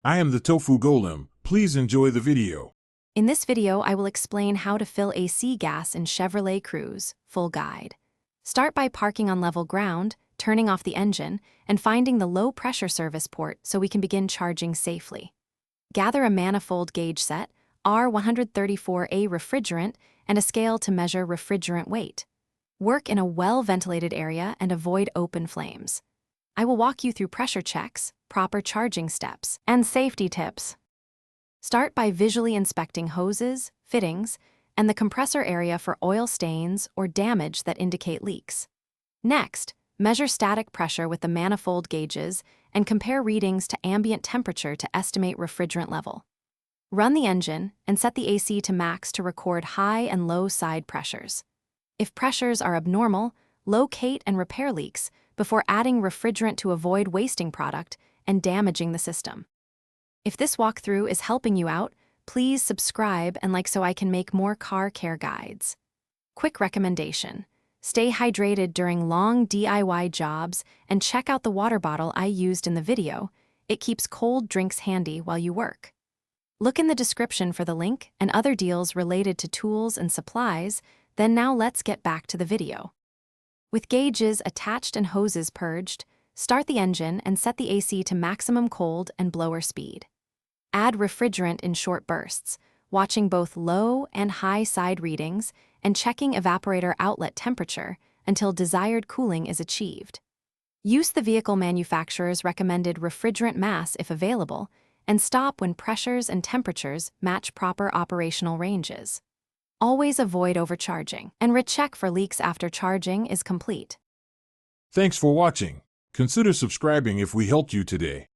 I am the Tofu Golem. Please enjoy the video. In this video, I will explain how to fill AC gas in Chevrolet Cruze, full guide. Start by parking on level ground, turning off the engine, and finding the low-pressure service port so we can begin charging safely. Gather a manifold gauge set, R134A refrigerant, and a scale to measure refrigerant weight. Work in a well-ventilated area and avoid open flames. I will walk you through pressure checks, proper charging steps, and safety tips. Start by visually inspecting hoses, fittings, and the compressor area for oil stains or damage that indicate leaks. Next, measure static pressure with the manifold gauges and compare readings to ambient temperature to estimate refrigerant level. Run the engine and set the AC to max to record high and low side pressures. If pressures are abnormal, locate and repair leaks before adding refrigerant to avoid wasting product and damaging the system. If this walkthrough is helping you out, please subscribe and like so I can make more car care guides. Quick recommendation: stay hydrated during long DIY jobs and check out the water bottle I used in the video. It keeps cold drinks handy while you work. Look in the description for the link and other deals related to tools and supplies. Then now let's get back to the video. With gauges attached and hoses purged, start the engine and set the AC to maximum cold and blower speed. Add refrigerant in short bursts, watching both low and high side readings and checking evaporator outlet temperature until desired cooling is achieved. Use the vehicle manufacturer's recommended refrigerant mass if available, and stop when pressures and temperatures match proper operational ranges. Always avoid overcharging, and recheck for leaks after charging is complete. Thanks for watching. Consider subscribing if we helped you today.